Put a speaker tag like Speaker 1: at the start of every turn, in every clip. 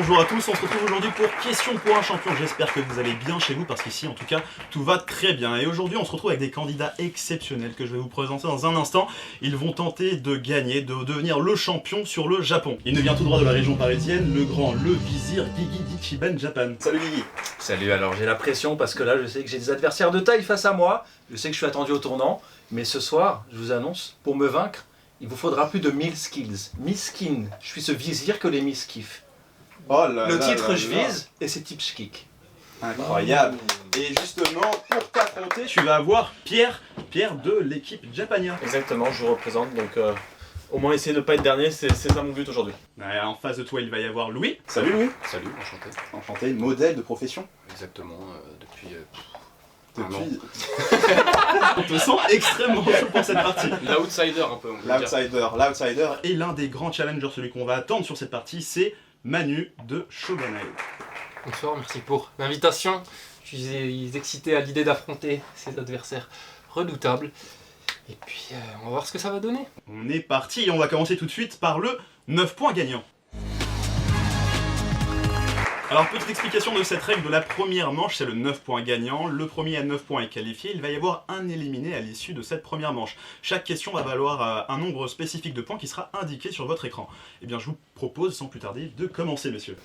Speaker 1: Bonjour à tous, on se retrouve aujourd'hui pour Question pour un champion. J'espère que vous allez bien chez vous parce qu'ici en tout cas tout va très bien. Et aujourd'hui on se retrouve avec des candidats exceptionnels que je vais vous présenter dans un instant. Ils vont tenter de gagner, de devenir le champion sur le Japon. Il nous vient tout droit de la région parisienne, le grand, le vizir Gigi d'Ichiban Japan. Salut Gigi.
Speaker 2: Salut, alors j'ai la pression parce que là je sais que j'ai des adversaires de taille face à moi. Je sais que je suis attendu au tournant. Mais ce soir, je vous annonce, pour me vaincre, il vous faudra plus de 1000 skills. Miskin, je suis ce vizir que les miss kiffent.
Speaker 1: Oh là
Speaker 2: Le
Speaker 1: là
Speaker 2: titre
Speaker 1: là
Speaker 2: je
Speaker 1: là.
Speaker 2: vise et c'est tips kick.
Speaker 1: Incroyable. Et justement, pour t'affronter, tu vas avoir Pierre de l'équipe Japania.
Speaker 3: Exactement, je vous représente, donc au moins essayer de ne pas être dernier, c'est ça mon but aujourd'hui.
Speaker 1: En face de toi, il va y avoir Louis.
Speaker 4: Salut Louis. Salut, enchanté.
Speaker 1: Enchanté, modèle de profession.
Speaker 4: Exactement, depuis...
Speaker 1: On te sent extrêmement chaud pour cette partie.
Speaker 4: L'outsider un peu, on peut dire.
Speaker 1: L'outsider. Et l'un des grands challengers, celui qu'on va attendre sur cette partie, c'est Manu de Shogunai.
Speaker 5: Bonsoir, merci pour l'invitation. Je suis excité à l'idée d'affronter ces adversaires redoutables. Et puis, on va voir ce que ça va donner.
Speaker 1: On est parti et on va commencer tout de suite par le 9 points gagnant. Alors, petite explication de cette règle de la première manche, c'est le 9 points gagnant. Le premier à 9 points est qualifié. Il va y avoir un éliminé à l'issue de cette première manche. Chaque question va valoir un nombre spécifique de points qui sera indiqué sur votre écran. Eh bien, je vous propose, sans plus tarder, de commencer, messieurs.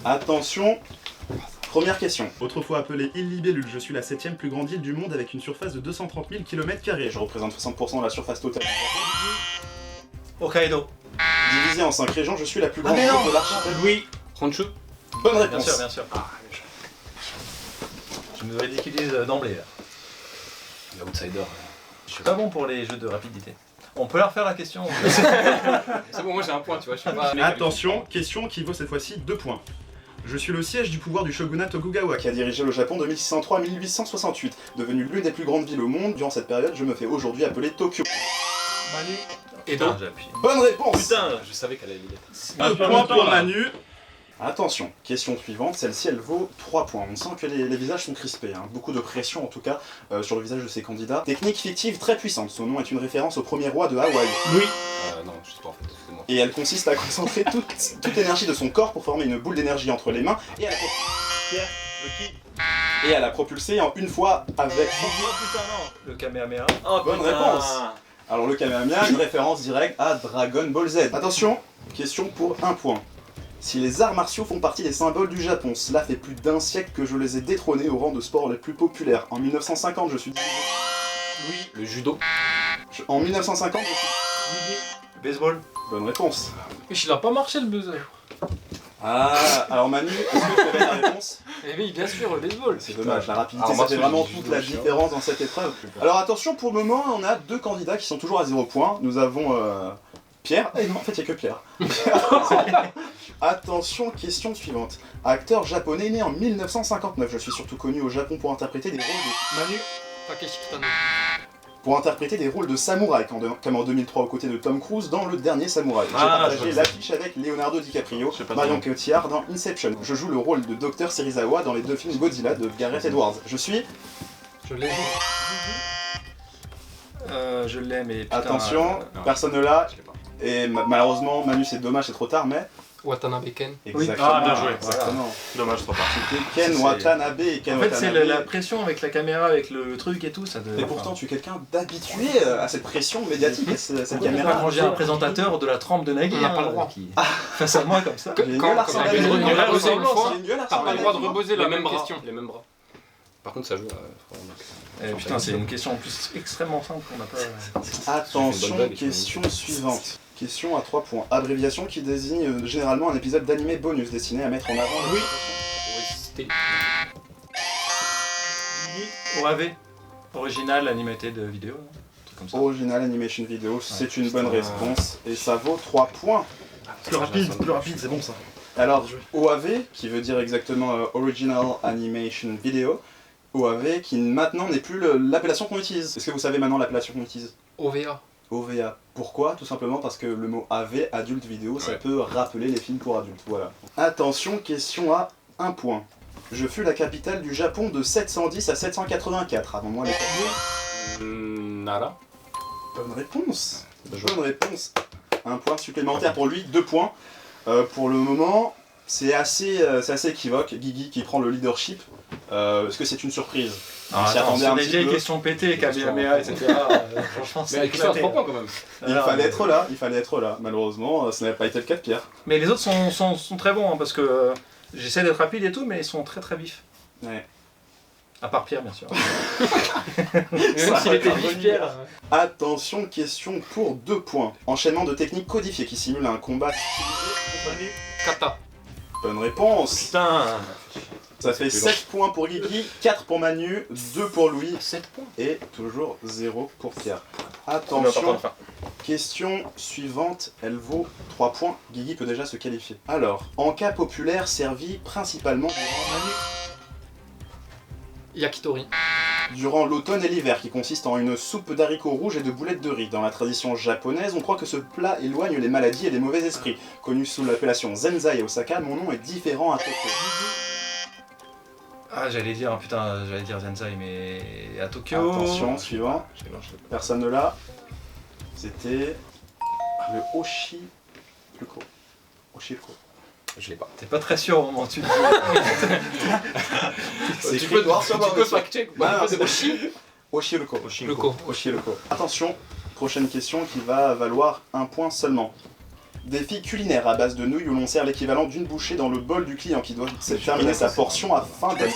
Speaker 1: Attention, première question. Autrefois appelée île Libellule, je suis la 7ème plus grande île du monde avec une surface de 230 000 km². Je représente 60% de la surface totale.
Speaker 2: Hokkaido.
Speaker 1: Divisé en 5 régions, je suis la plus grande île de l'archipel.
Speaker 2: Oui.
Speaker 3: Honshu.
Speaker 1: Bonne réponse.
Speaker 2: Bien sûr. Je me ridiculise d'emblée là.
Speaker 4: L'outsider.
Speaker 2: Je suis pas bon pour les jeux de rapidité. On peut leur faire la question.
Speaker 4: C'est bon, moi j'ai un point, tu vois, je suis pas...
Speaker 1: Attention, question qui vaut cette fois-ci 2 points. Je suis le siège du pouvoir du shogunat Tokugawa qui a dirigé le Japon de 1603 à 1868. Devenu l'une des plus grandes villes au monde, durant cette période, je me fais aujourd'hui appeler Tokyo.
Speaker 2: Manu.
Speaker 5: Edo.
Speaker 2: J'ai appuyé.
Speaker 1: Bonne réponse.
Speaker 3: Putain,
Speaker 4: Je savais qu'elle allait l'être.
Speaker 1: 2 points pour Manu. Attention, question suivante, celle-ci elle vaut 3 points. On sent que les visages sont crispés, hein. Beaucoup de pression en tout cas sur le visage de ces candidats. Technique fictive très puissante, son nom est une référence au premier roi de Hawaï.
Speaker 2: Louis.
Speaker 4: Non, je sais pas en fait, excusez-moi.
Speaker 1: Et elle consiste à concentrer toute l'énergie de son corps pour former une boule d'énergie entre les mains et à la propulser en une fois avec...
Speaker 2: Oh putain non. Le Kamehameha.
Speaker 3: oh,
Speaker 1: Bonne
Speaker 3: putain.
Speaker 1: réponse. Alors le Kamehameha, une référence directe à Dragon Ball Z. Attention, question pour 1 point. Si les arts martiaux font partie des symboles du Japon, cela fait plus d'1 siècle que je les ai détrônés au rang de sport les plus populaires. En 1950, je suis...
Speaker 2: Louis.
Speaker 4: Le judo.
Speaker 1: En 1950, je suis...
Speaker 2: Baseball.
Speaker 1: Bonne réponse.
Speaker 5: Mais il a pas marché le buzzer.
Speaker 1: Ah, alors Manu, est-ce que tu avais la réponse?
Speaker 5: Eh oui, bien sûr, le baseball.
Speaker 1: C'est dommage, la rapidité,
Speaker 4: Alors,
Speaker 1: ça
Speaker 4: moi,
Speaker 1: fait
Speaker 4: c'est
Speaker 1: vraiment
Speaker 4: le
Speaker 1: toute
Speaker 4: judo,
Speaker 1: la
Speaker 4: chien.
Speaker 1: différence dans cette épreuve. Alors attention, pour le moment, on a 2 candidats qui sont toujours à 0 points. Nous avons Pierre. Eh non, en fait, il n'y a que Pierre. Attention, question suivante. Acteur japonais né en 1959. Je suis surtout connu au Japon pour interpréter des rôles de...
Speaker 2: Manu.
Speaker 5: Takeshi Kitano.
Speaker 1: Pour interpréter des rôles de samouraï, comme en 2003 aux côtés de Tom Cruise dans Le Dernier Samouraï. J'ai
Speaker 3: Ah, je
Speaker 1: partagé
Speaker 3: vois ça.
Speaker 1: l'affiche avec Leonardo DiCaprio,
Speaker 3: Je sais pas
Speaker 1: Marion
Speaker 3: trop.
Speaker 1: Cotillard dans Inception. Je joue le rôle de Dr Serizawa dans les 2 films Godzilla de Gareth Edwards. Je suis...
Speaker 5: Je l'ai.
Speaker 2: Je l'ai mais putain.
Speaker 1: Attention,
Speaker 4: non.
Speaker 1: personne ne l'a.
Speaker 4: Je l'ai pas.
Speaker 1: Et malheureusement, Manu, c'est dommage, c'est trop tard, mais...
Speaker 5: Watanabe Ken.
Speaker 1: Exactement.
Speaker 3: Ah, bien joué.
Speaker 1: Exactement.
Speaker 3: Dommage, trop tard.
Speaker 1: C'était Ken
Speaker 2: C'est-
Speaker 1: Watanabe et Ken
Speaker 2: En fait c'est
Speaker 1: Watanabe.
Speaker 2: la pression avec la caméra, avec le truc et tout, ça
Speaker 1: Et pourtant, tu es quelqu'un d'habitué à cette pression médiatique, à cette caméra.
Speaker 2: Quand j'ai un présentateur de la trempe de Nagui,
Speaker 5: On n'a pas le droit.
Speaker 2: qui face à moi comme ça.
Speaker 1: Génial,
Speaker 5: Quand
Speaker 1: Arsène
Speaker 5: il y a
Speaker 1: Lupin.
Speaker 5: une rebosser une fois,
Speaker 1: Génial, Arsène
Speaker 5: t'as pas le droit de
Speaker 1: Lupin.
Speaker 5: rebosser la même
Speaker 4: bras.
Speaker 5: question.
Speaker 4: Les mêmes bras. Par contre, ça joue
Speaker 2: Putain, c'est une question en plus extrêmement simple qu'on n'a pas.
Speaker 1: Attention,
Speaker 4: blague,
Speaker 1: question suivante. Question à 3 points. Abréviation qui désigne généralement un épisode d'animé bonus destiné à mettre en avant...
Speaker 2: Oui.
Speaker 4: C'était...
Speaker 2: OAV. Original Animated Video. Un truc comme ça.
Speaker 1: Original Animation Video, c'est une bonne
Speaker 4: putain.
Speaker 1: réponse. Et ça vaut 3 points. Plus rapide, c'est bon ça. Alors, OAV, qui veut dire exactement Original Animation Video, OAV, qui maintenant n'est plus l'appellation qu'on utilise. Est-ce que vous savez maintenant l'appellation qu'on utilise?
Speaker 5: OVA.
Speaker 1: OVA. Pourquoi? Tout simplement parce que le mot AV, adulte vidéo, ça
Speaker 4: Ouais.
Speaker 1: peut rappeler les films pour adultes. Voilà. Attention, question à 1 point. Je fus la capitale du Japon de 710 à 784. Avant moi, les...
Speaker 4: Nara.
Speaker 1: Bonne réponse. Bonne réponse. 1 point supplémentaire pour lui, 2 points. Pour le moment, c'est assez équivoque. Guigui qui prend le leadership. Est-ce que c'est une surprise?
Speaker 2: Ah,
Speaker 1: s'y
Speaker 2: attends,
Speaker 1: attendait
Speaker 2: sur
Speaker 1: un
Speaker 2: des
Speaker 1: petit
Speaker 2: vieilles
Speaker 1: peu.
Speaker 2: questions pétées, Kamehameha, etc. Franchement,
Speaker 4: Mais
Speaker 2: c'est
Speaker 4: avec ça, 3 points quand même.
Speaker 1: Il fallait être là, Malheureusement, ça n'a pas été le cas de Pierre.
Speaker 2: Mais les autres sont très bons, hein, parce que j'essaie d'être rapide et tout, mais ils sont très très vifs.
Speaker 1: Ouais.
Speaker 2: À part Pierre, bien sûr.
Speaker 5: Même s'il était vif, Pierre.
Speaker 1: Attention, question pour 2 points. Enchaînement de techniques codifiées qui simulent un combat stylisé.
Speaker 5: Kata.
Speaker 1: Bonne réponse.
Speaker 3: Putain.
Speaker 1: Ça fait 7 points pour Guigui, 4 pour Manu, 2 pour Louis
Speaker 5: 7 points.
Speaker 1: et toujours 0 pour Pierre.
Speaker 3: On va pas
Speaker 1: Attention,
Speaker 3: le faire.
Speaker 1: question suivante, elle vaut 3 points. Guigui peut déjà se qualifier. Alors, en cas populaire servi principalement
Speaker 5: Yakitori.
Speaker 1: durant l'automne et l'hiver, qui consiste en une soupe d'haricots rouges et de boulettes de riz. Dans la tradition japonaise, on croit que ce plat éloigne les maladies et les mauvais esprits. Connu sous l'appellation Zenzai à Osaka, mon nom est différent à Tokyo.
Speaker 2: Ah, j'allais dire Zenzai, mais à Tokyo.
Speaker 1: Attention, suivant. Personne ne l'a. C'était le Oshiruko. Oshiruko.
Speaker 4: Je l'ai pas.
Speaker 2: T'es pas très sûr au moment où tu le dis.
Speaker 1: C'est
Speaker 4: Tu
Speaker 1: écrit noir sur
Speaker 4: tu
Speaker 1: blanc
Speaker 4: peux
Speaker 1: dessus.
Speaker 4: fact-check ou
Speaker 1: Ah,
Speaker 4: pas?
Speaker 1: non, c'est Oshiruko.
Speaker 5: Loco.
Speaker 1: Oshiruko. Attention, prochaine question qui va valoir 1 point seulement. Défi culinaire à base de nouilles où l'on sert l'équivalent d'une bouchée dans le bol du client qui doit terminer sa portion afin d'être...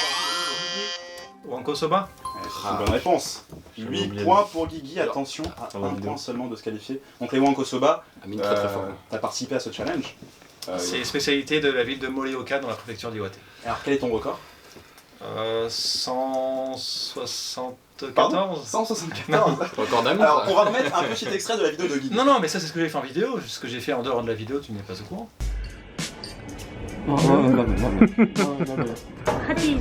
Speaker 2: Wanko Soba.
Speaker 1: C'est une bonne réponse. 8 points pour Guigui, attention à
Speaker 3: Dans la
Speaker 1: 1
Speaker 3: vidéo.
Speaker 1: point seulement de se qualifier. Donc les Wanko Soba,
Speaker 4: Amine très très fort.
Speaker 1: t'as participé à ce challenge.
Speaker 2: C'est spécialité de la ville de Morioka dans la préfecture d'Iwate.
Speaker 1: Alors quel est ton record
Speaker 2: 174.
Speaker 1: 174.
Speaker 4: Record d'amour.
Speaker 1: Alors
Speaker 4: ça.
Speaker 1: on va remettre un petit extrait de la vidéo de Guigui.
Speaker 2: Non, mais ça c'est ce que j'ai fait en vidéo. Ce que j'ai fait en dehors de la vidéo, tu n'es pas au courant.
Speaker 6: 86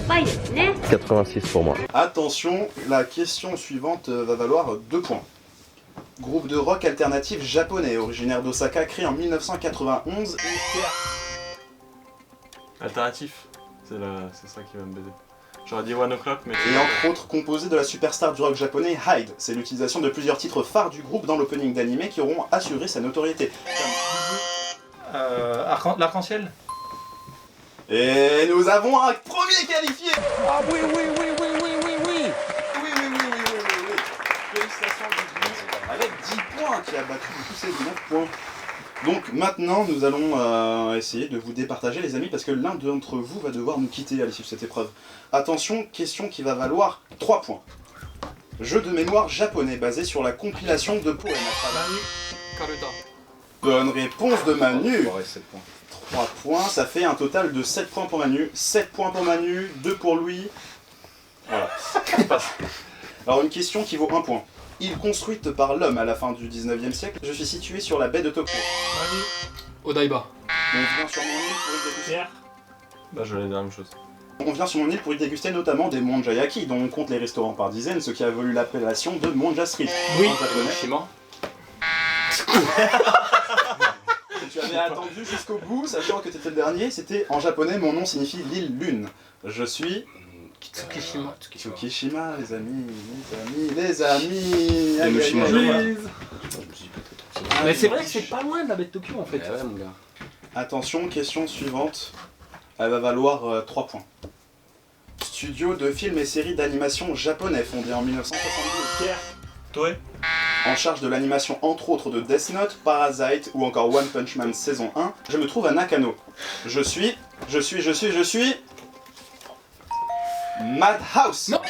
Speaker 6: 杯ですね。
Speaker 7: 86 pour moi.
Speaker 1: Attention, la question suivante va valoir 2 points. Groupe de rock alternatif japonais, originaire d'Osaka, créé en 1991 et
Speaker 3: Alternatif. C'est ça qui va me baiser. J'aurais dit 1 o'clock, mais.
Speaker 1: entre autres composé de la superstar du rock japonais Hyde. C'est l'utilisation de plusieurs titres phares du groupe dans l'opening d'anime qui auront assuré sa notoriété.
Speaker 2: L'arc-en-ciel.
Speaker 1: Et nous avons un premier qualifié. Ah oui. Félicitations Guigui, avec 10 points qui a battu tous ces 9 points. Donc maintenant nous allons essayer de vous départager les amis parce que l'un d'entre vous va devoir nous quitter à l'issue de cette épreuve. Attention, question qui va valoir 3 points. Jeu de mémoire japonais basé sur la compilation de poèmes à travers...
Speaker 5: Karuta.
Speaker 1: Bonne réponse de Manu.
Speaker 4: Ouais, 7 points.
Speaker 1: 3 points, ça fait un total de 7 points pour Manu, 7 points pour Manu, 2 pour Louis. Voilà. Alors une question qui vaut 1 point. Île construite par l'homme à la fin du 19e siècle, je suis situé sur la baie de Tokyo.
Speaker 5: Odaiba.
Speaker 1: On vient sur mon île pour y déguster.
Speaker 3: Bah, je vais dire la même chose.
Speaker 1: On vient sur mon île pour y déguster notamment des monjayaki, dont on compte les restaurants par dizaines, ce qui a valu l'appellation de Monja Street.
Speaker 5: Oui.
Speaker 1: En japonais.
Speaker 4: Hiroshima.
Speaker 1: Tu avais attendu jusqu'au bout, sachant que tu étais le dernier, c'était en japonais, mon nom signifie l'île lune. Je suis
Speaker 5: Tsukishima.
Speaker 1: Tsukishima, les amis. Aïe, aïe, aïe,
Speaker 4: Hiroshima,
Speaker 1: aïe.
Speaker 4: je me suis dit peut-être.
Speaker 5: Mais c'est vrai que c'est pas loin de la baie de Tokyo en fait.
Speaker 4: Ouais, mon gars.
Speaker 1: Attention, question suivante. Elle va valoir 3 points. Studio de films et séries d'animation japonais fondé en 1972.
Speaker 3: Toei.
Speaker 1: En charge de l'animation entre autres de Death Note, Parasite ou encore One Punch Man saison 1, je me trouve à Nakano. Je suis... Madhouse.
Speaker 5: Non.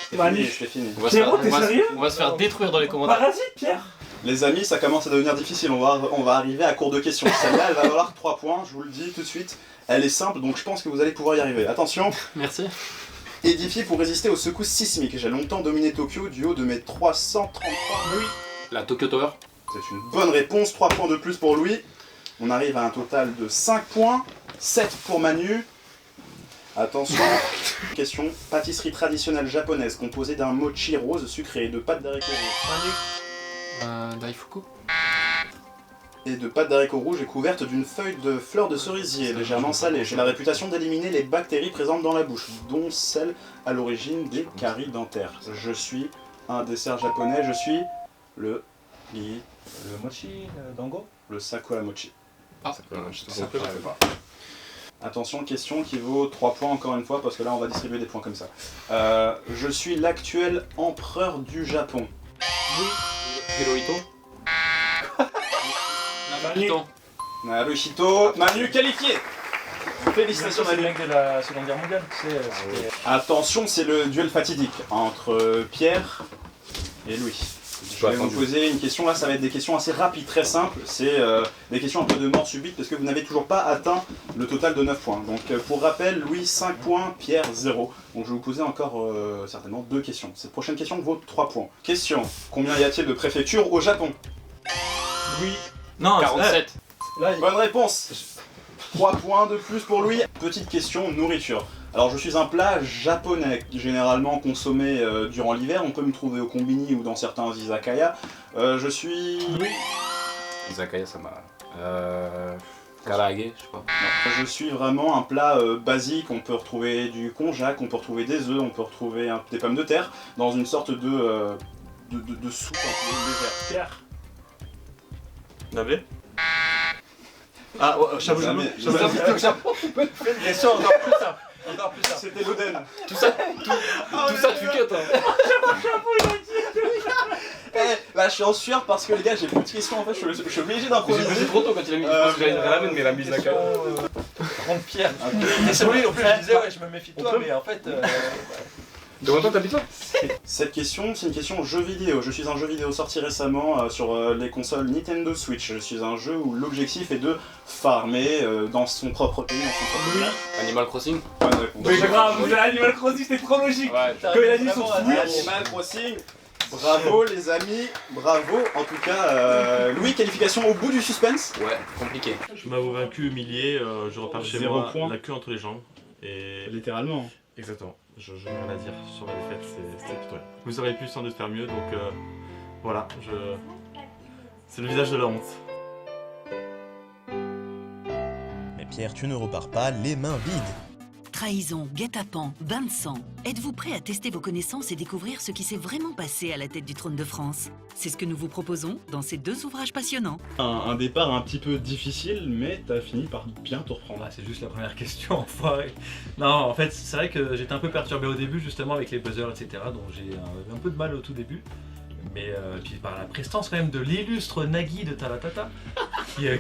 Speaker 1: C'est fini.
Speaker 4: On va,
Speaker 8: Pierrot,
Speaker 4: se
Speaker 8: t'es
Speaker 4: faire,
Speaker 8: sérieux
Speaker 5: On va se faire détruire dans les commentaires.
Speaker 8: Parasite, Pierre.
Speaker 1: Les amis, ça commence à devenir difficile, on va arriver à court de questions. Celle-là, elle va valoir 3 points, je vous le dis tout de suite. Elle est simple, donc je pense que vous allez pouvoir y arriver. Attention,
Speaker 5: Merci.
Speaker 1: édifié pour résister aux secousses sismiques. J'ai longtemps dominé Tokyo du haut de mes 333 nuits.
Speaker 4: La Tokyo Tower.
Speaker 1: C'est une bonne réponse, 3 points de plus pour Louis. On arrive à un total de 5 points, 7 pour Manu. Attention, question. Pâtisserie traditionnelle japonaise composée d'un mochi rose sucré et de pâte d'haricots rouges.
Speaker 5: Daifuku.
Speaker 1: Et de pâte d'haricots rouges et couverte d'une feuille de fleurs de cerisier légèrement salée. J'ai la réputation d'éliminer les bactéries présentes dans la bouche, dont celle à l'origine des caries dentaires. Je suis un dessert japonais, je suis le
Speaker 2: Le mochi dango.
Speaker 1: le sakura mochi.
Speaker 5: Ah,
Speaker 4: Je te
Speaker 1: Ça
Speaker 4: comprends,
Speaker 1: peut pas. Attention, question qui vaut 3 points encore une fois, parce que là on va distribuer des points comme ça. Je suis l'actuel empereur du Japon.
Speaker 4: Hirohito.
Speaker 5: Attends.
Speaker 1: Naruhito, Manu qualifié. Félicitations
Speaker 2: C'est le
Speaker 1: Manu.
Speaker 2: mec de la Seconde Guerre mondiale. C'était-
Speaker 1: Attention, c'est le duel fatidique entre Pierre et Louis. Je vais vous poser une question, là ça va être des questions assez rapides, très simples. C'est des questions un peu de mort subite parce que vous n'avez toujours pas atteint le total de 9 points. Donc pour rappel, Louis 5 points, Pierre 0. Donc je vais vous poser encore certainement 2 questions. Cette prochaine question vaut 3 points. Question, combien y a-t-il de préfectures au Japon?
Speaker 2: Louis. Non,
Speaker 5: 47.
Speaker 2: là,
Speaker 1: Bonne réponse. 3 points de plus pour Louis. Petite question, nourriture. Alors je suis un plat japonais, généralement consommé durant l'hiver. On peut me trouver au combini ou dans certains izakaya. Je suis...
Speaker 4: Izakaya, ça m'a. Karaage, je sais pas.
Speaker 1: Non, je suis vraiment un plat basique. On peut retrouver du konjac, on peut retrouver des œufs, on peut retrouver des pommes de terre dans une sorte de soupe un peu légère.
Speaker 2: Pierre.
Speaker 3: Nablé.
Speaker 2: Ah, Shabu Shabu.
Speaker 1: Mais-
Speaker 2: Shabu Shabu. Fais une question encore plus simple. Encore plus simple.
Speaker 1: C'était l'Oden.
Speaker 5: Tout ça, tu cut.
Speaker 1: Là je suis en sueur parce que les gars j'ai plus de questions en fait, je suis obligé d'improviser.
Speaker 5: C'est trop tôt quand il a mis.
Speaker 1: Euh,
Speaker 5: Parce que j'allais la ramène, mais la mise à
Speaker 2: Question, Grande Pierre. Et c'est lui, en plus, je disais, ouais, je me méfie de toi, mais en fait.
Speaker 5: De combien t'habites là?
Speaker 1: Cette question, c'est une question jeu vidéo. Je suis un jeu vidéo sorti récemment sur les consoles Nintendo Switch. Je suis un jeu où l'objectif est de farmer dans son propre pays, dans son propre pays.
Speaker 4: Animal Crossing.
Speaker 1: Bonne réponse.
Speaker 3: Mais grave, Animal Crossing, c'était trop logique.
Speaker 4: Ouais.
Speaker 3: Quand il a dit son Switch.
Speaker 1: Animal Crossing. Bravo les amis, bravo. En tout cas, Louis, qualification au bout du suspense.
Speaker 4: Ouais, compliqué.
Speaker 3: Je m'avoue vaincu, humilié, je repars chez
Speaker 1: 0
Speaker 3: moi,
Speaker 1: point.
Speaker 3: la queue entre les jambes. Et
Speaker 1: Littéralement.
Speaker 3: exactement, je n'ai rien à dire sur la défaite, c'était pitoyable. Vous auriez pu sans doute faire mieux, donc voilà, c'est le visage de la honte.
Speaker 7: Mais Pierre, tu ne repars pas les mains vides.
Speaker 8: Trahison, guet-apens, bain de sang. Êtes-vous prêt à tester vos connaissances et découvrir ce qui s'est vraiment passé à la tête du trône de France? C'est ce que nous vous proposons dans ces 2 ouvrages passionnants.
Speaker 1: Un départ un petit peu difficile, mais t'as fini par bien te reprendre.
Speaker 9: C'est juste la première question, enfoiré. Non, en fait, c'est vrai que j'étais un peu perturbé au début, justement, avec les buzzers, etc. Donc j'ai un peu de mal au tout début. Mais puis par la prestance quand même de l'illustre Nagui de Talatata,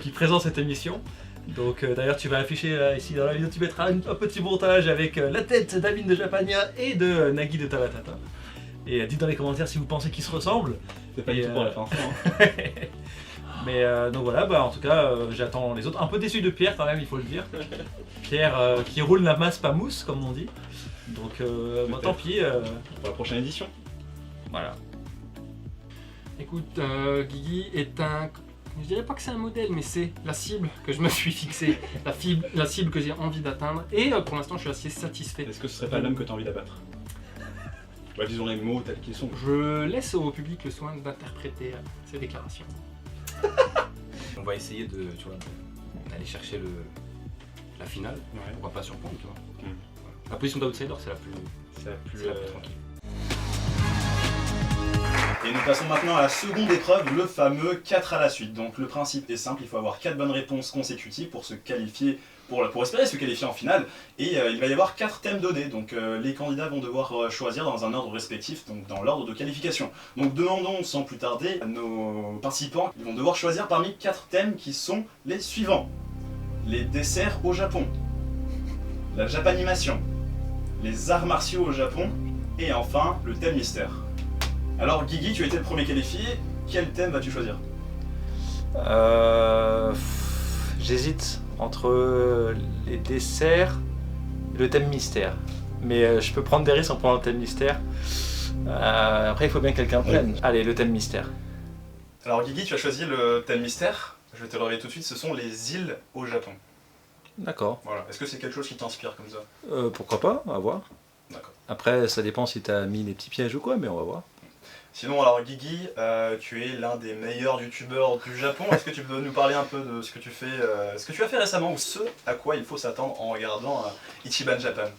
Speaker 9: qui présente cette émission. Donc d'ailleurs tu vas afficher ici dans la vidéo, tu mettras un petit montage avec la tête d'Amine de Japania et de Nagui de Talatata. Et dites dans les commentaires si vous pensez qu'ils se ressemblent.
Speaker 1: C'est pas
Speaker 9: Et,
Speaker 1: du tout pour la fin. Hein.
Speaker 9: Mais donc voilà, bah, en tout cas j'attends les autres. Un peu déçu de Pierre quand même, il faut le dire. Pierre qui roule la masse pas mousse comme on dit. Donc moi tant pis.
Speaker 1: Pour la prochaine édition.
Speaker 9: Voilà.
Speaker 5: Écoute, Guigui est un. Je dirais pas que c'est un modèle, mais c'est la cible que je me suis fixée, la cible que j'ai envie d'atteindre. Et pour l'instant, je suis assez satisfait.
Speaker 1: Est-ce que ce serait pas l'homme que t'as envie d'abattre? Bah, disons les mots tels qu'ils sont.
Speaker 5: Je laisse au public le soin d'interpréter ces déclarations.
Speaker 4: On va essayer de, tu vois, d'aller chercher la finale.
Speaker 1: Ouais.
Speaker 4: Pourquoi pas surprendre, tu vois.
Speaker 1: Mm.
Speaker 4: Voilà. La position d'outsider, c'est la plus
Speaker 1: C'est
Speaker 4: tranquille.
Speaker 1: Et nous passons maintenant à la seconde épreuve, le fameux 4 à la suite. Donc le principe est simple, il faut avoir 4 bonnes réponses consécutives pour se qualifier, pour espérer se qualifier en finale. Et il va y avoir 4 thèmes donnés, donc les candidats vont devoir choisir dans un ordre respectif, donc dans l'ordre de qualification. Donc demandons sans plus tarder à nos participants, ils vont devoir choisir parmi 4 thèmes qui sont les suivants. Les desserts au Japon, la japanimation, les arts martiaux au Japon, et enfin le thème mystère. Alors Guigui, tu as été le premier qualifié, quel thème vas-tu choisir?
Speaker 2: J'hésite entre les desserts et le thème mystère. Mais je peux prendre des risques en prenant le thème mystère. Après, il faut bien que quelqu'un prenne. Allez, le thème mystère.
Speaker 1: Alors Guigui, tu as choisi le thème mystère, je vais te le révéler tout de suite, ce sont les îles au Japon.
Speaker 2: D'accord.
Speaker 1: Voilà. Est-ce que c'est quelque chose qui t'inspire comme ça?
Speaker 2: Pourquoi pas, on va voir.
Speaker 1: D'accord.
Speaker 2: Après, ça dépend si t'as mis des petits pièges ou quoi, mais on va voir.
Speaker 1: Sinon, alors Guigui, tu es l'un des meilleurs youtubeurs du Japon. Est-ce que tu peux nous parler un peu de ce que tu fais, ce que tu as fait récemment ou ce à quoi il faut s'attendre en regardant Ichiban Japan?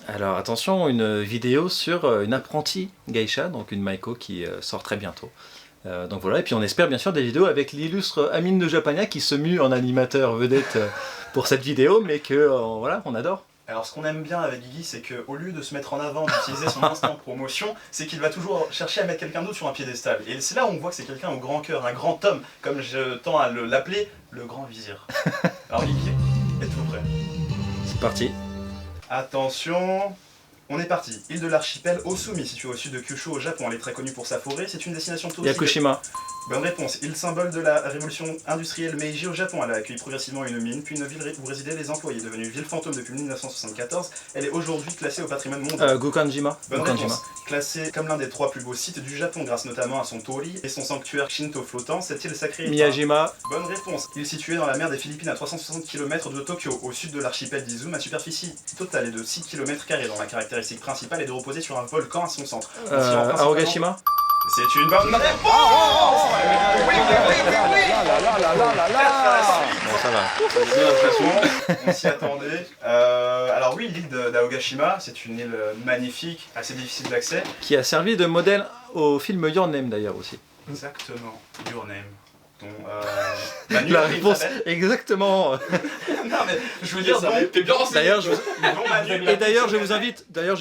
Speaker 2: Alors attention, une vidéo sur une apprentie geisha, donc une Maiko qui sort très bientôt. Donc voilà, et puis on espère bien sûr des vidéos avec l'illustre Amine de Japania qui se mue en animateur vedette pour cette vidéo, mais que voilà, on adore.
Speaker 1: Alors ce qu'on aime bien avec Guigui, c'est qu'au lieu de se mettre en avant, d'utiliser son instant promotion, c'est qu'il va toujours chercher à mettre quelqu'un d'autre sur un piédestal. Et c'est là où on voit que c'est quelqu'un au grand cœur, un grand homme, comme je tends à l'appeler, le grand vizir. Alors Guigui, êtes-vous prêt?
Speaker 2: C'est parti.
Speaker 1: Attention, on est parti. Île de l'archipel Osumi, située au sud de Kyushu au Japon. Elle est très connue pour sa forêt, c'est une destination touristique.
Speaker 2: Yakushima.
Speaker 1: Bonne réponse. Île symbole de la révolution industrielle Meiji au Japon. Elle a accueilli progressivement une mine, puis une ville où résidaient les employés. Devenue ville fantôme depuis 1974, elle est aujourd'hui classée au patrimoine mondial.
Speaker 2: Gukanjima.
Speaker 1: Bonne réponse. Classée comme l'un des 3 plus beaux sites du Japon grâce notamment à son tori et son sanctuaire Shinto flottant, cette île sacrée est
Speaker 2: Miyajima.
Speaker 1: Bonne réponse. Il est situé dans la mer des Philippines à 360 km de Tokyo, au sud de l'archipel d'Izu. Ma superficie totale est de 6 km², dont la caractéristique principale est de reposer sur un volcan à son centre.
Speaker 2: Aogashima.
Speaker 1: C'est une bonne réponse. Oui.
Speaker 2: Bon, ça va.
Speaker 1: J'ai l'impression, on s'y attendait. Alors oui, l'île d'Aogashima, c'est une île magnifique, assez difficile d'accès.
Speaker 2: Qui a servi de modèle au film Your Name d'ailleurs aussi.
Speaker 1: Exactement, Your Name. Manu,
Speaker 2: La réponse exactement.
Speaker 1: Non mais je veux dire, t'es bien renseigné.
Speaker 2: D'ailleurs, je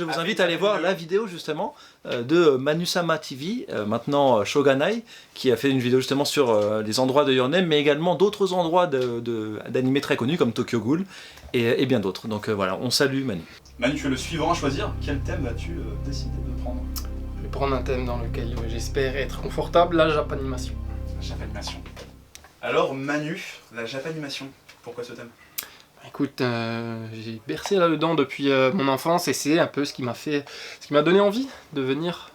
Speaker 2: vous invite à aller voir la vidéo justement de Manusama TV, maintenant Shoganai, qui a fait une vidéo justement sur les endroits de Your Name, mais également d'autres endroits d'animés très connus comme Tokyo Ghoul et bien d'autres. Donc voilà, on salue Manu.
Speaker 1: Manu, tu es le suivant à choisir. Quel thème vas-tu décider de prendre?
Speaker 5: Je vais prendre un thème dans lequel j'espère être confortable, la Japanimation.
Speaker 1: La Japanimation. Alors Manu, la Japanimation, pourquoi ce thème?
Speaker 5: Écoute, j'ai bercé là-dedans depuis mon enfance et c'est un peu ce qui m'a donné envie de venir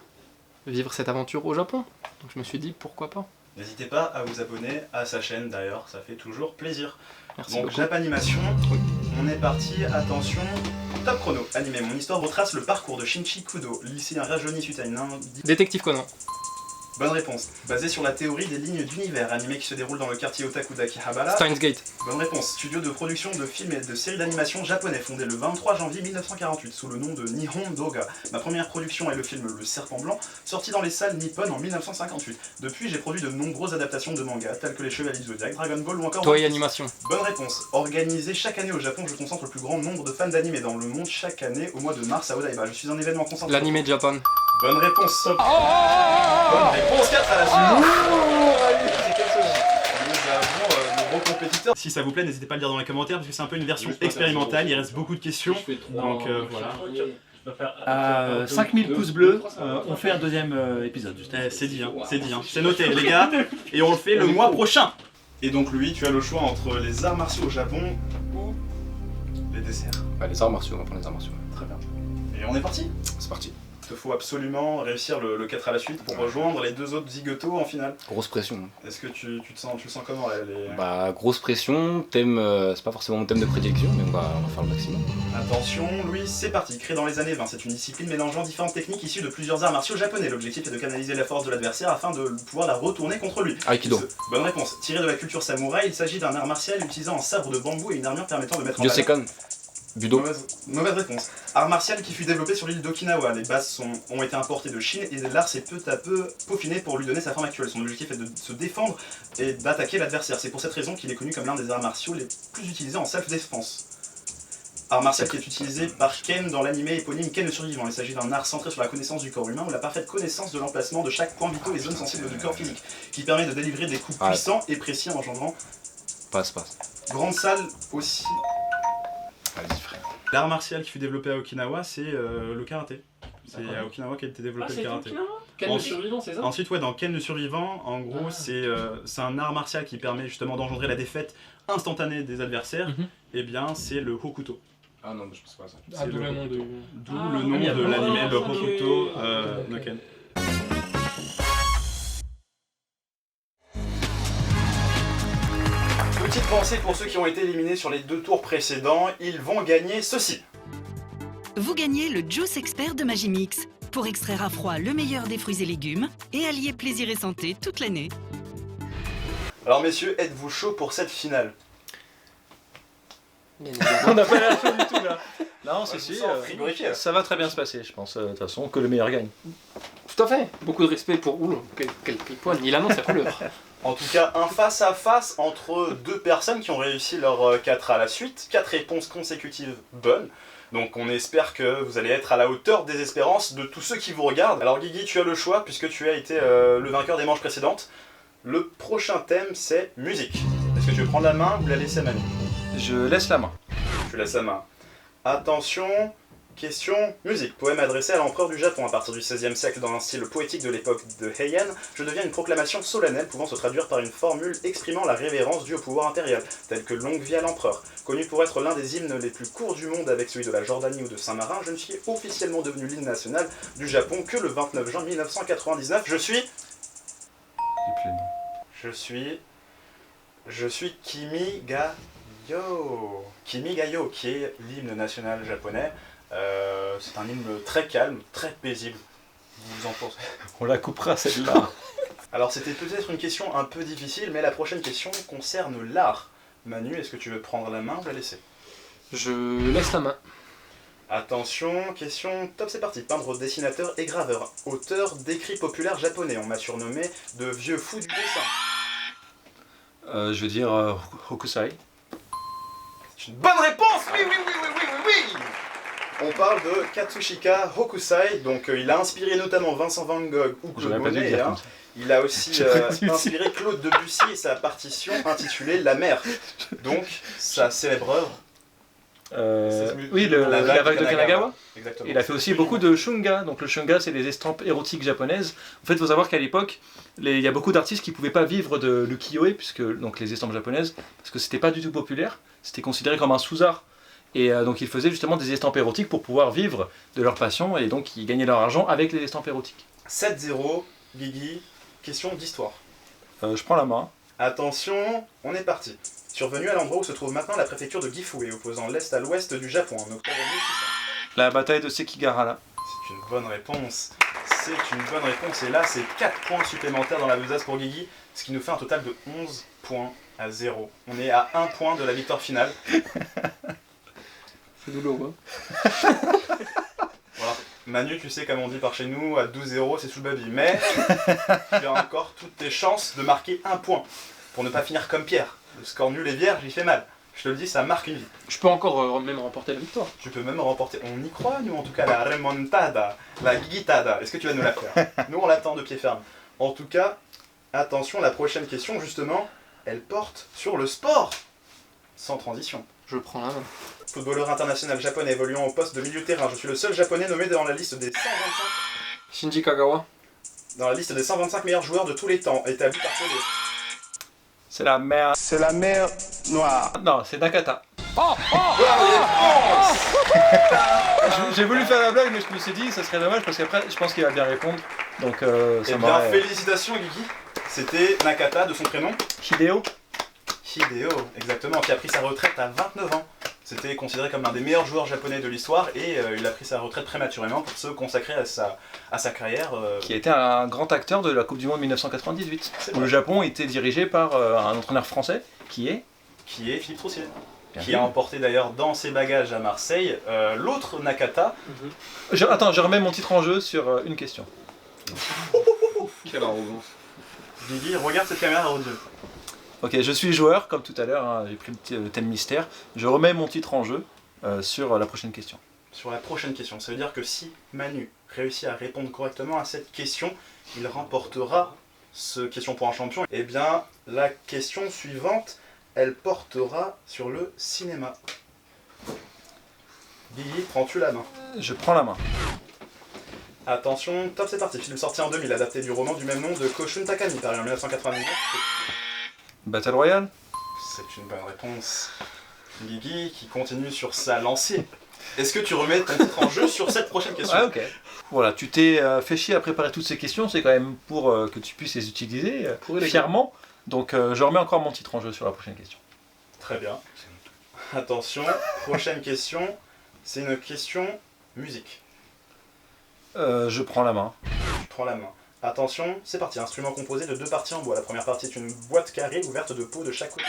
Speaker 5: vivre cette aventure au Japon. Donc je me suis dit pourquoi pas.
Speaker 1: N'hésitez pas à vous abonner à sa chaîne d'ailleurs, ça fait toujours plaisir.
Speaker 5: Merci
Speaker 1: donc
Speaker 5: beaucoup.
Speaker 1: Japanimation,
Speaker 5: Oui.
Speaker 1: on est parti, attention, top chrono, animé. Mon histoire retrace le parcours de Shinji Kudo, lycéen rajeuni suite à une
Speaker 5: Détective Conan.
Speaker 1: Bonne réponse. Basé sur la théorie des lignes d'univers, animé qui se déroule dans le quartier Otaku d'Akihabara.
Speaker 5: Steins Gate.
Speaker 1: Bonne réponse. Studio de production de films et de séries d'animation japonais fondé le 23 janvier 1948 sous le nom de Nihon Doga. Ma première production est le film Le Serpent Blanc, sorti dans les salles Nippon en 1958. Depuis, j'ai produit de nombreuses adaptations de mangas tels que Les Chevaliers du Zodiac, Dragon Ball ou encore...
Speaker 5: Toei Animation.
Speaker 1: Bonne réponse. Organisé chaque année au Japon, je concentre le plus grand nombre de fans d'anime dans le monde chaque année au mois de mars à Odaiba. Je suis un événement concentré.
Speaker 5: L'anime Japan.
Speaker 1: Bonne réponse. Bonne réponse 4 à la suite. Nous avons nos gros compétiteurs. Si ça vous plaît, n'hésitez pas à le dire dans les commentaires parce que c'est un peu une version expérimentale. Il reste beaucoup de questions. Donc voilà.
Speaker 9: 5000 pouces bleus, on fait un deuxième épisode.
Speaker 1: C'est dit, c'est noté les gars. Et on le fait le mois prochain. Et donc Louis, tu as le choix entre les arts martiaux au Japon ou les desserts.
Speaker 4: Les arts martiaux, on va prendre les arts martiaux.
Speaker 1: Très bien. Et on est parti.
Speaker 4: C'est parti.
Speaker 1: Il te faut absolument réussir le 4 à la suite pour rejoindre les deux autres zigotos en finale.
Speaker 4: Grosse pression.
Speaker 1: Est-ce que tu le sens comment là,
Speaker 4: Bah grosse pression, thème, c'est pas forcément mon thème de prédilection, mais on va faire le maximum.
Speaker 1: Attention Louis, c'est parti. Créé dans les années 20, c'est une discipline mélangeant différentes techniques issues de plusieurs arts martiaux japonais. L'objectif est de canaliser la force de l'adversaire afin de pouvoir la retourner contre lui.
Speaker 4: Aikido.
Speaker 1: Bonne réponse. Tiré de la culture samouraï, il s'agit d'un art martial utilisant un sabre de bambou et une armure permettant de mettre en valeur...
Speaker 4: Yosekon. Budo.
Speaker 1: Mauvaise réponse. Art martial qui fut développé sur l'île d'Okinawa. Les bases ont été importées de Chine et l'art s'est peu à peu peaufiné pour lui donner sa forme actuelle. Son objectif est de se défendre et d'attaquer l'adversaire. C'est pour cette raison qu'il est connu comme l'un des arts martiaux les plus utilisés en self-défense. Art martial qui est utilisé par Ken dans l'anime éponyme Ken le survivant. Il s'agit d'un art centré sur la connaissance du corps humain ou la parfaite connaissance de l'emplacement de chaque point vital et zone sensible du corps physique, qui permet de délivrer des coups puissants et précis en engendrant.
Speaker 4: Passe.
Speaker 1: Grande salle aussi.
Speaker 4: Vas-y frère.
Speaker 1: L'art martial qui fut développé à Okinawa, c'est le karaté. C'est à Okinawa qu'a été développé le karaté.
Speaker 5: Ken le survivant, c'est ça?
Speaker 1: Ensuite, ouais, dans Ken le survivant, en gros, c'est un art martial qui permet justement d'engendrer la défaite instantanée des adversaires. Et bien, c'est le Hokuto.
Speaker 4: Ah non, je pense pas ça.
Speaker 5: Ah, d'où le nom de...
Speaker 1: D'où le nom de l'anime, le Hokuto no Ken. Petite pensée pour ceux qui ont été éliminés sur les 2 tours précédents, ils vont gagner ceci.
Speaker 8: Vous gagnez le Juice Expert de Magimix pour extraire à froid le meilleur des fruits et légumes et allier plaisir et santé toute l'année.
Speaker 1: Alors messieurs, êtes-vous chaud pour cette finale?
Speaker 2: On n'a pas l'air chaud du tout là. Non,
Speaker 1: Je
Speaker 2: c'est
Speaker 1: vous
Speaker 2: sûr.
Speaker 1: sens frigorifié, là.
Speaker 2: Ça va très bien se passer, je pense. De toute façon, que le meilleur gagne.
Speaker 5: Tout à fait. Beaucoup de respect pour... Ouh, quel poigne. Il annonce sa couleur.
Speaker 1: En tout cas, un face-à-face entre deux personnes qui ont réussi leur 4 à la suite. 4 réponses consécutives bonnes. Donc on espère que vous allez être à la hauteur des espérances de tous ceux qui vous regardent. Alors Guigui, tu as le choix puisque tu as été le vainqueur des manches précédentes. Le prochain thème, c'est musique. Est-ce que tu veux prendre la main ou la laisser à Manu?
Speaker 2: Je laisse la main.
Speaker 1: Tu laisses la main. Attention, question musique. Poème adressé à l'empereur du Japon à partir du XVIe siècle dans un style poétique de l'époque de Heian. Je deviens une proclamation solennelle pouvant se traduire par une formule exprimant la révérence due au pouvoir impérial, telle que longue vie à l'empereur. Connu pour être l'un des hymnes les plus courts du monde avec celui de la Jordanie ou de Saint-Marin, je ne suis officiellement devenu l'hymne national du Japon que le 29 juin 1999. Je suis Kimi Gayo. Kimi Gayo, qui est l'hymne national japonais. C'est un hymne très calme, très paisible. Vous en pensez?
Speaker 2: On la coupera celle-là.
Speaker 1: Alors c'était peut-être une question un peu difficile, mais la prochaine question concerne l'art. Manu, est-ce que tu veux prendre la main ou la laisser?
Speaker 5: Je laisse la main.
Speaker 1: Attention, question top, c'est parti. Peintre, dessinateur et graveur. Auteur d'écrits populaires japonais. On m'a surnommé de vieux fou du dessin.
Speaker 2: Je veux dire Hokusai.
Speaker 1: C'est une bonne réponse. Oui. On parle de Katsushika Hokusai. Donc il a inspiré notamment Vincent Van Gogh ou Claude Monet. Hein. Il a aussi inspiré Claude Debussy et sa partition intitulée La Mer. Donc sa célèbre œuvre.
Speaker 2: Oui, la vague de Kanagawa.
Speaker 1: Exactement.
Speaker 2: Il a fait aussi beaucoup de shunga. Donc le shunga, c'est des estampes érotiques japonaises. En fait, il faut savoir qu'à l'époque, il y a beaucoup d'artistes qui ne pouvaient pas vivre de l'ukiyo-e, puisque donc les estampes japonaises, parce que c'était pas du tout populaire. C'était considéré comme un sous-art. Et donc ils faisaient justement des estampes érotiques pour pouvoir vivre de leur passion, et donc ils gagnaient leur argent avec les estampes érotiques.
Speaker 1: 7-0, Guigui, question d'histoire.
Speaker 2: Je prends la main.
Speaker 1: Attention, on est parti. Survenu à l'endroit où se trouve maintenant la préfecture de Gifu et opposant l'est à l'ouest du Japon en octobre 1600.
Speaker 2: La bataille de Sekigahara.
Speaker 1: C'est une bonne réponse. Et là, c'est 4 points supplémentaires dans la besace pour Guigui, ce qui nous fait un total de 11 points à 0. On est à 1 point de la victoire finale.
Speaker 5: C'est douloureux.
Speaker 1: Voilà. Manu, tu sais, comme on dit par chez nous, à 12-0, c'est sous le baby. Mais tu as encore toutes tes chances de marquer 1 point pour ne pas finir comme Pierre. Le score nul et vierge, il fait mal. Je te le dis, ça marque une vie.
Speaker 5: Je peux encore même remporter la victoire.
Speaker 1: Tu peux même remporter. On y croit, nous, en tout cas, la remontada, la guitada. Est-ce que tu vas nous la faire? Nous, on l'attend de pied ferme. En tout cas, attention, la prochaine question, justement, elle porte sur le sport. Sans transition.
Speaker 5: Je prends la main.
Speaker 1: Footballeur international japonais évoluant au poste de milieu terrain. Je suis le seul japonais nommé dans la liste des 125...
Speaker 5: Shinji Kagawa.
Speaker 1: Dans la liste des 125 meilleurs joueurs de tous les temps, établi par Pelé.
Speaker 2: C'est la mer.
Speaker 10: C'est la mer Noire.
Speaker 2: Non, c'est Nakata. J'ai voulu faire la blague, mais je me suis dit ça serait dommage parce qu'après je pense qu'il va bien répondre. Donc
Speaker 1: Eh bien, félicitations Guigui. C'était Nakata de son prénom.
Speaker 2: Hideo,
Speaker 1: exactement, qui a pris sa retraite à 29 ans. C'était considéré comme l'un des meilleurs joueurs japonais de l'histoire et il a pris sa retraite prématurément pour se consacrer à sa carrière.
Speaker 2: qui a été un grand acteur de la Coupe du Monde 1998. Où le Japon était dirigé par un entraîneur français qui est
Speaker 1: Philippe Troussier. Qui a emporté d'ailleurs dans ses bagages à Marseille l'autre Nakata.
Speaker 2: Attends, je remets mon titre en jeu sur une question.
Speaker 5: Quelle arrogance.
Speaker 1: Guigui, regarde cette caméra au Dieu.
Speaker 2: Ok, je suis joueur, comme tout à l'heure, hein, j'ai pris le thème mystère. Je remets mon titre en jeu sur la prochaine question.
Speaker 1: Sur la prochaine question, ça veut dire que si Manu réussit à répondre correctement à cette question, il remportera ce question pour un champion. Eh bien, la question suivante, elle portera sur le cinéma. Guigui, prends-tu la main?
Speaker 2: Je prends la main.
Speaker 1: Attention, top, c'est parti. Film sorti en 2000, adapté du roman du même nom de Koshun Takami, paru en 1989.
Speaker 2: Battle Royale.
Speaker 1: C'est une bonne réponse. Guigui qui continue sur sa lancée. Est-ce que tu remets ton titre en jeu sur cette prochaine question?
Speaker 2: Ah ok. Voilà, tu t'es fait chier à préparer toutes ces questions, c'est quand même pour que tu puisses les utiliser fièrement. Donc je remets encore mon titre en jeu sur la prochaine question.
Speaker 1: Très bien. Attention, prochaine question. C'est une question musique.
Speaker 2: Je prends la main.
Speaker 1: Je prends la main. Attention, c'est parti. Instrument composé de 2 parties en bois. La première partie est une boîte carrée ouverte de peau de chaque côté.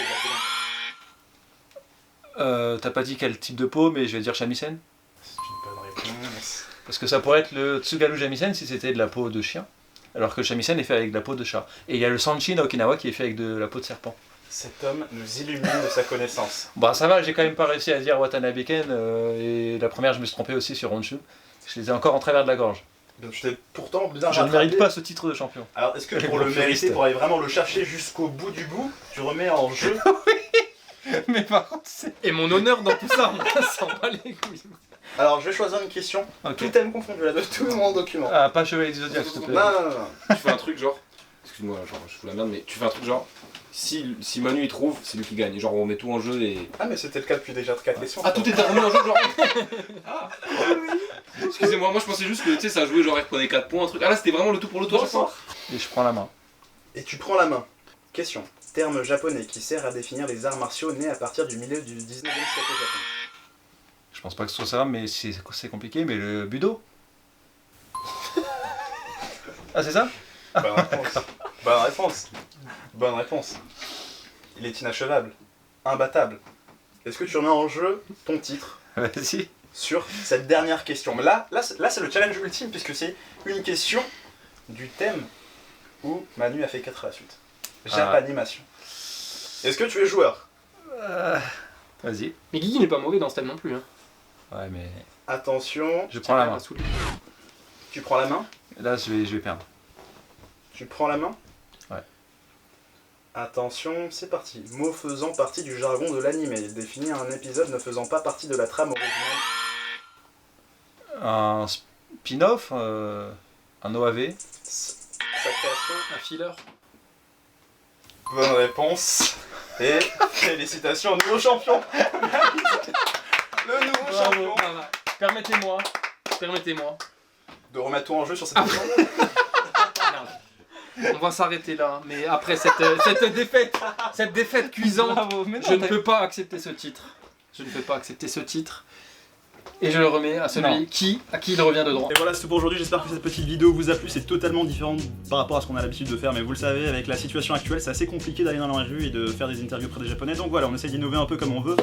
Speaker 2: T'as pas dit quel type de peau, mais je vais dire shamisen.
Speaker 1: C'est une bonne réponse.
Speaker 2: Parce que ça pourrait être le Tsugaru Shamisen si c'était de la peau de chien, alors que le shamisen est fait avec de la peau de chat. Et il y a le Sanshin à Okinawa qui est fait avec de la peau de serpent.
Speaker 1: Cet homme nous illumine de sa connaissance.
Speaker 2: Bah ça va, j'ai quand même pas réussi à dire Watanabe Ken, et la première je me suis trompé aussi sur Honshu. Je les ai encore en travers de la gorge.
Speaker 1: Donc tu t'es pourtant bien
Speaker 2: Je ne
Speaker 1: rattrapé.
Speaker 2: mérite pas ce titre de champion.
Speaker 1: Alors est-ce que
Speaker 2: Les
Speaker 1: pour le
Speaker 2: populistes.
Speaker 1: mériter, pour aller vraiment le chercher jusqu'au bout du bout, tu remets en jeu
Speaker 2: Mais par contre c'est...
Speaker 5: Et mon honneur dans tout ça, on s'en bat les couilles.
Speaker 1: Alors je vais choisir une question,
Speaker 2: Ok.
Speaker 1: tout thème confondu là, de tout mon document.
Speaker 2: Ah, pas Chevalier du Zodiac, s'il te plaît.
Speaker 1: Non, non, non, non.
Speaker 4: Tu fais un truc genre. Excuse-moi, genre, je fous la merde, mais tu fais un truc genre. Si Manu il trouve, c'est lui qui gagne. Genre, on met tout en jeu et.
Speaker 1: Ah mais c'était le cas depuis déjà 4 questions.
Speaker 4: Ah, tout était remis en jeu, genre. Ah, excusez-moi, moi je pensais juste que tu sais, ça jouait genre, il prenait 4 points, un truc. Ah là, c'était vraiment le tout pour le tout à chaque fois.
Speaker 2: Et je prends la main.
Speaker 1: Et tu prends la main. Question. Terme japonais qui sert à définir les arts martiaux nés à partir du milieu du 19e siècle au Japon.
Speaker 2: Je pense pas que ce soit ça, mais c'est compliqué, mais le budo. Ah c'est ça?
Speaker 1: Bonne réponse. Bonne réponse. Bonne réponse. Il est inachevable. Imbattable. Est-ce que tu remets en jeu ton titre
Speaker 2: Vas-y.
Speaker 1: sur cette dernière question? Mais là c'est le challenge ultime puisque c'est une question du thème où Manu a fait 4 à la suite. Japanimation. Est-ce que tu es joueur?
Speaker 2: Vas-y.
Speaker 5: Mais Guigui n'est pas mauvais dans ce thème non plus. Hein.
Speaker 2: Ouais mais...
Speaker 1: Attention,
Speaker 2: Je prends la main.
Speaker 1: tu prends la main?
Speaker 2: Là je vais perdre.
Speaker 1: Tu prends la main?
Speaker 2: Ouais.
Speaker 1: Attention, c'est parti. Mot faisant partie du jargon de l'anime. Il définit un épisode ne faisant pas partie de la trame originale.
Speaker 2: Un spin-off, un OAV.
Speaker 1: Sa création.
Speaker 5: Un filler.
Speaker 1: Bonne réponse. Et félicitations au nouveau champion. Le nouveau champion.
Speaker 5: Voilà. Permettez-moi
Speaker 1: De remettre tout en jeu sur cette question.
Speaker 5: On va s'arrêter là, mais après cette défaite cuisante,
Speaker 2: Bravo, mais non,
Speaker 5: je ne peux pas accepter ce titre. Je ne peux pas accepter ce titre. Et je le remets à celui à qui il revient de droit.
Speaker 1: Et voilà, c'est tout pour aujourd'hui. J'espère que cette petite vidéo vous a plu. C'est totalement différent par rapport à ce qu'on a l'habitude de faire, mais vous le savez, avec la situation actuelle, c'est assez compliqué d'aller dans la rue et de faire des interviews auprès des Japonais. Donc voilà, on essaie d'innover un peu comme on veut,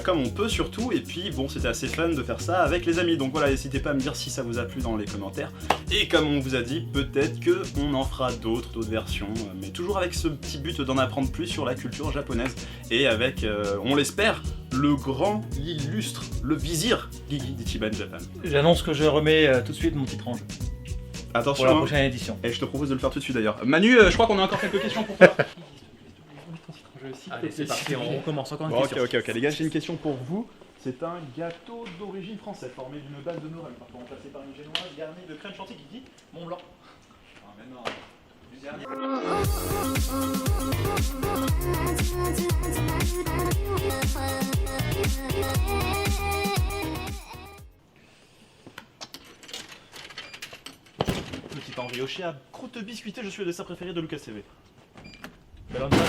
Speaker 1: comme on peut surtout. Et puis bon, c'était assez fun de faire ça avec les amis. Donc voilà, n'hésitez pas à me dire si ça vous a plu dans les commentaires. Et comme on vous a dit, peut-être que on en fera d'autres versions, mais toujours avec ce petit but d'en apprendre plus sur la culture japonaise et avec, on l'espère, le grand, l'illustre, le vizir Guigui d'Ichiban Japan.
Speaker 9: J'annonce que je remets tout de suite mon titre en jeu.
Speaker 1: Attention,
Speaker 9: Pour la prochaine édition.
Speaker 1: et je te propose de le faire tout de suite d'ailleurs. Manu, je crois qu'on a encore quelques questions pour toi.
Speaker 9: Allez, c'est parti, on recommence encore une
Speaker 1: Bon,
Speaker 9: question.
Speaker 1: ok, les gars, j'ai une question pour vous. C'est un gâteau d'origine française formé d'une base de Noël, parfois remplacé par une génoise garnie de crème chantilly qui dit Mont Blanc. Ah, mais non, du dernier. Petit pain brioché à croûte biscuitée, je suis le dessert préféré de Lucas TV.
Speaker 9: Belle entrée.